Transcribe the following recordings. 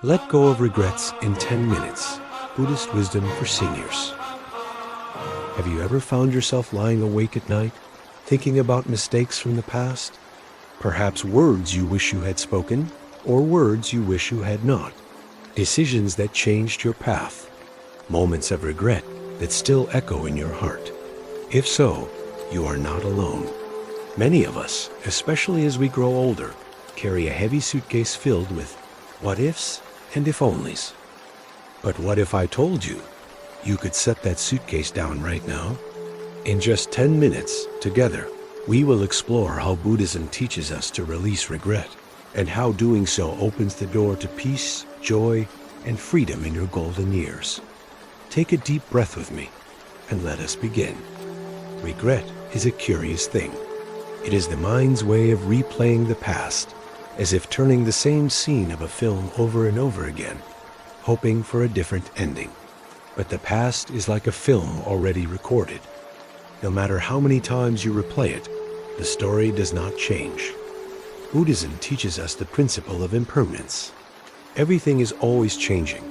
Let go of regrets in 10 minutes. Buddhist wisdom for seniors. Have you ever found yourself lying awake at night, thinking about mistakes from the past? Perhaps words you wish you had spoken, or words you wish you had not. Decisions that changed your path. Moments of regret that still echo in your heart. If so, you are not alone. Many of us, especially as we grow older, carry a heavy suitcase filled with what ifs and if onlys. But what if I told you, you could set that suitcase down right now? In just 10 minutes, together, we will explore how Buddhism teaches us to release regret, and how doing so opens the door to peace, joy, and freedom in your golden years. Take a deep breath with me, and let us begin. Regret is a curious thing. It is the mind's way of replaying the past, as if turning the same scene of a film over and over again, hoping for a different ending. But the past is like a film already recorded. No matter how many times you replay it, the story does not change. Buddhism teaches us the principle of impermanence. Everything is always changing.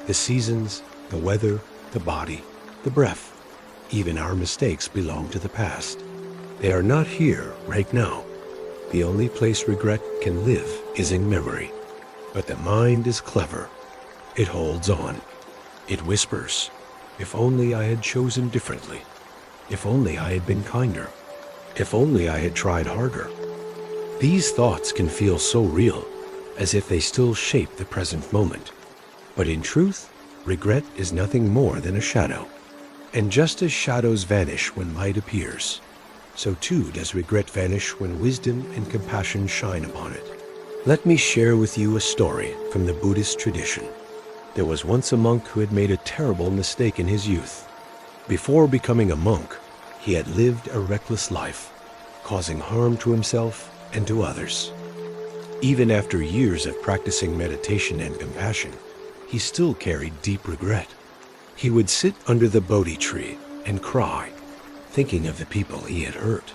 The seasons, the weather, the body, the breath. Even our mistakes belong to the past. They are not here right now. The only place regret can live is in memory. But the mind is clever. It holds on. It whispers, if only I had chosen differently. If only I had been kinder. If only I had tried harder. These thoughts can feel so real, as if they still shape the present moment. But in truth, regret is nothing more than a shadow. And just as shadows vanish when light appears, so too does regret vanish when wisdom and compassion shine upon it. Let me share with you a story from the Buddhist tradition. There was once a monk who had made a terrible mistake in his youth. Before becoming a monk, he had lived a reckless life, causing harm to himself and to others. Even after years of practicing meditation and compassion, he still carried deep regret. He would sit under the Bodhi tree and cry, thinking of the people he had hurt.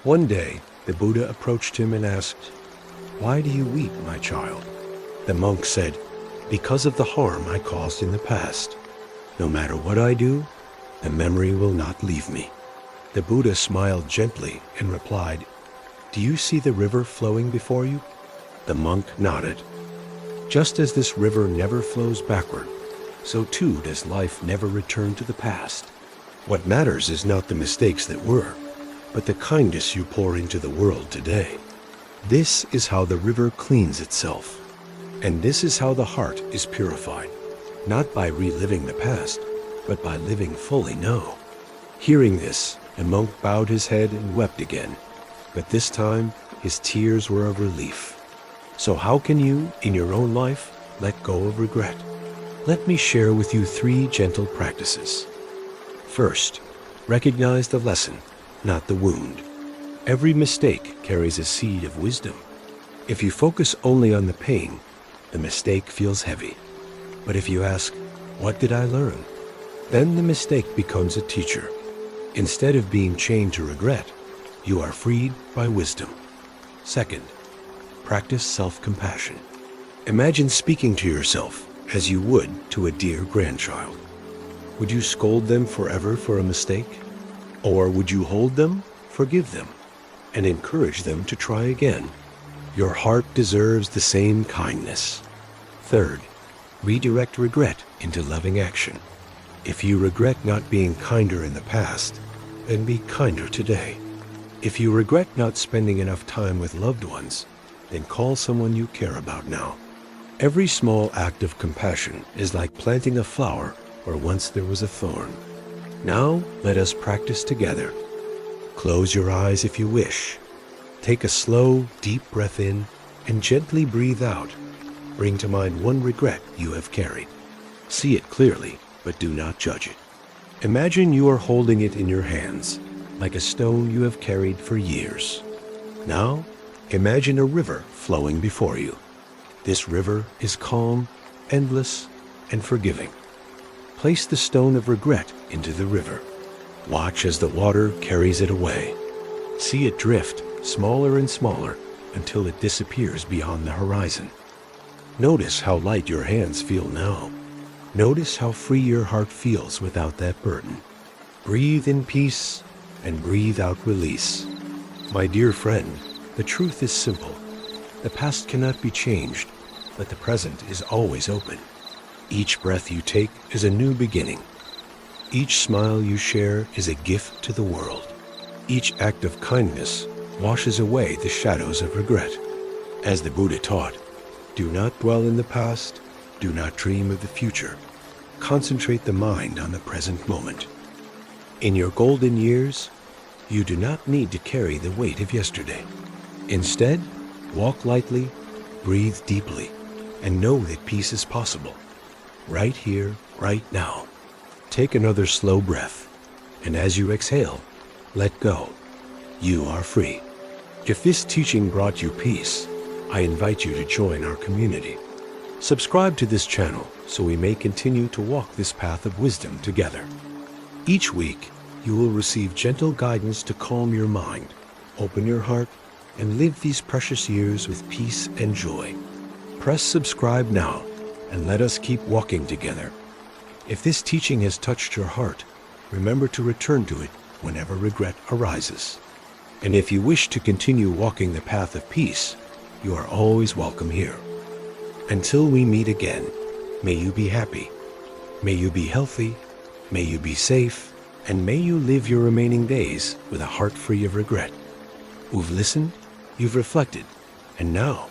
One day, the Buddha approached him and asked, "Why do you weep, my child?" The monk said, "Because of the harm I caused in the past. No matter what I do, the memory will not leave me." The Buddha smiled gently and replied, "Do you see the river flowing before you?" The monk nodded. Just as this river never flows backward, so too does life never return to the past. What matters is not the mistakes that were, but the kindness you pour into the world today. This is how the river cleans itself. And this is how the heart is purified, not by reliving the past, but by living fully now. Hearing this, the monk bowed his head and wept again, but this time his tears were of relief. So how can you, in your own life, let go of regret? Let me share with you 3 gentle practices. First, recognize the lesson, not the wound. Every mistake carries a seed of wisdom. If you focus only on the pain, the mistake feels heavy. But if you ask, "What did I learn?" then the mistake becomes a teacher. Instead of being chained to regret, you are freed by wisdom. Second, practice self-compassion. Imagine speaking to yourself as you would to a dear grandchild. Would you scold them forever for a mistake? Or would you hold them, forgive them, and encourage them to try again? Your heart deserves the same kindness. Third, redirect regret into loving action. If you regret not being kinder in the past, then be kinder today. If you regret not spending enough time with loved ones, then call someone you care about now. Every small act of compassion is like planting a flower where once there was a thorn. Now let us practice together. Close your eyes if you wish. Take a slow, deep breath in and gently breathe out. Bring to mind one regret you have carried. See it clearly, but do not judge it. Imagine you are holding it in your hands, like a stone you have carried for years. Now, imagine a river flowing before you. This river is calm, endless, and forgiving. Place the stone of regret into the river. Watch as the water carries it away. See it drift, smaller and smaller, until it disappears beyond the horizon. Notice how light your hands feel now. Notice how free your heart feels without that burden. Breathe in peace and breathe out release. My dear friend, the truth is simple. The past cannot be changed, but the present is always open. Each breath you take is a new beginning. Each smile you share is a gift to the world. Each act of kindness washes away the shadows of regret. As the Buddha taught, do not dwell in the past, do not dream of the future. Concentrate the mind on the present moment. In your golden years, you do not need to carry the weight of yesterday. Instead, walk lightly, breathe deeply, and know that peace is possible. Right here, right now. Take another slow breath, and as you exhale, let go. You are free. If this teaching brought you peace, I invite you to join our community. Subscribe to this channel so we may continue to walk this path of wisdom together. Each week, you will receive gentle guidance to calm your mind, open your heart, and live these precious years with peace and joy. Press subscribe now and let us keep walking together. If this teaching has touched your heart, remember to return to it whenever regret arises. And if you wish to continue walking the path of peace, you are always welcome here. Until we meet again, may you be happy, may you be healthy, may you be safe, and may you live your remaining days with a heart free of regret. You've listened, you've reflected, and now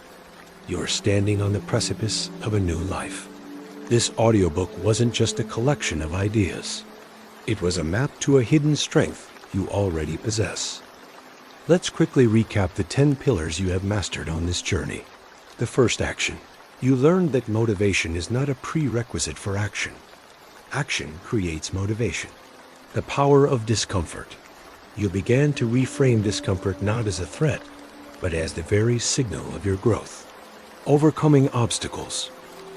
you're standing on the precipice of a new life. This audiobook wasn't just a collection of ideas. It was a map to a hidden strength you already possess. Let's quickly recap the 10 pillars you have mastered on this journey. The first action. You learned that motivation is not a prerequisite for action. Action creates motivation. The power of discomfort. You began to reframe discomfort not as a threat, but as the very signal of your growth. Overcoming obstacles.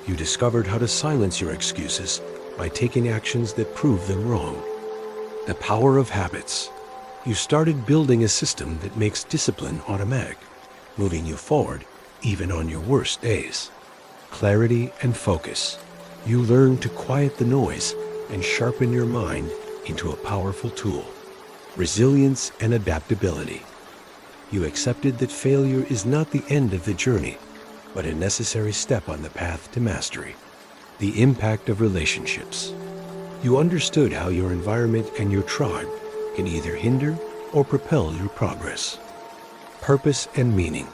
You discovered how to silence your excuses by taking actions that prove them wrong. The power of habits. You started building a system that makes discipline automatic, moving you forward even on your worst days. Clarity and focus. You learned to quiet the noise and sharpen your mind into a powerful tool. Resilience and adaptability. You accepted that failure is not the end of the journey, but a necessary step on the path to mastery. The impact of relationships. You understood how your environment and your tribe can either hinder or propel your progress. Purpose and meaning.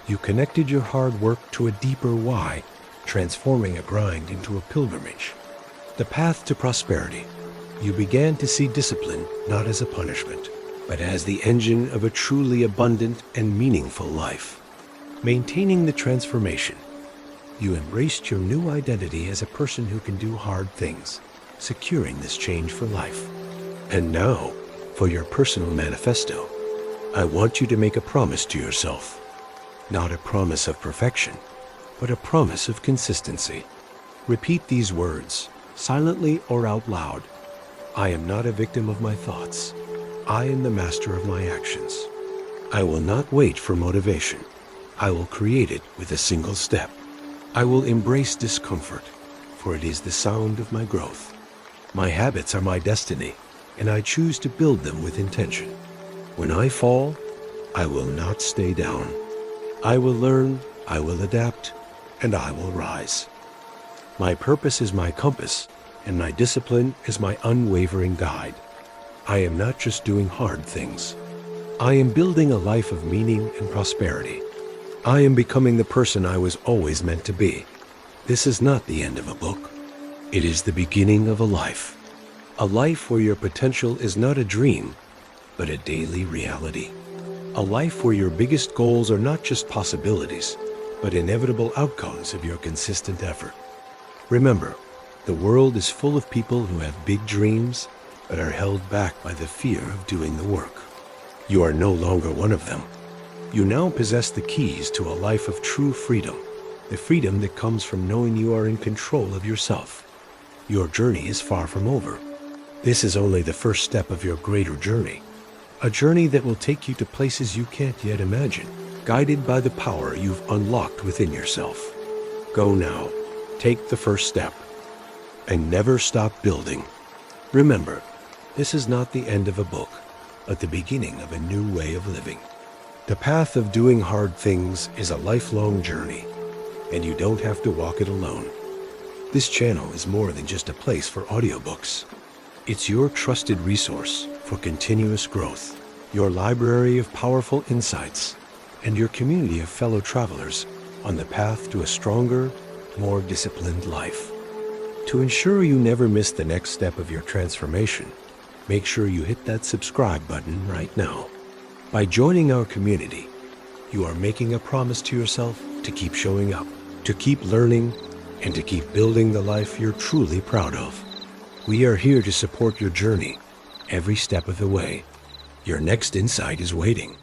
You connected your hard work to a deeper why, transforming a grind into a pilgrimage. The path to prosperity. You began to see discipline not as a punishment, but as the engine of a truly abundant and meaningful life. Maintaining the transformation. You embraced your new identity as a person who can do hard things, securing this change for life. And now, for your personal manifesto, I want you to make a promise to yourself. Not a promise of perfection, but a promise of consistency. Repeat these words, silently or out loud. I am not a victim of my thoughts. I am the master of my actions. I will not wait for motivation. I will create it with a single step. I will embrace discomfort, for it is the sound of my growth. My habits are my destiny, and I choose to build them with intention. When I fall, I will not stay down. I will learn, I will adapt, and I will rise. My purpose is my compass, and my discipline is my unwavering guide. I am not just doing hard things. I am building a life of meaning and prosperity. I am becoming the person I was always meant to be. This is not the end of a book. It is the beginning of a life. A life where your potential is not a dream, but a daily reality. A life where your biggest goals are not just possibilities, but inevitable outcomes of your consistent effort. Remember, the world is full of people who have big dreams, but are held back by the fear of doing the work. You are no longer one of them. You now possess the keys to a life of true freedom, the freedom that comes from knowing you are in control of yourself. Your journey is far from over. This is only the first step of your greater journey, a journey that will take you to places you can't yet imagine, guided by the power you've unlocked within yourself. Go now. Take the first step. And never stop building. Remember, this is not the end of a book, but the beginning of a new way of living. The path of doing hard things is a lifelong journey, and you don't have to walk it alone. This channel is more than just a place for audiobooks. It's your trusted resource for continuous growth, your library of powerful insights, and your community of fellow travelers on the path to a stronger, more disciplined life. To ensure you never miss the next step of your transformation, make sure you hit that subscribe button right now. By joining our community, you are making a promise to yourself to keep showing up, to keep learning, and to keep building the life you're truly proud of. We are here to support your journey every step of the way. Your next insight is waiting.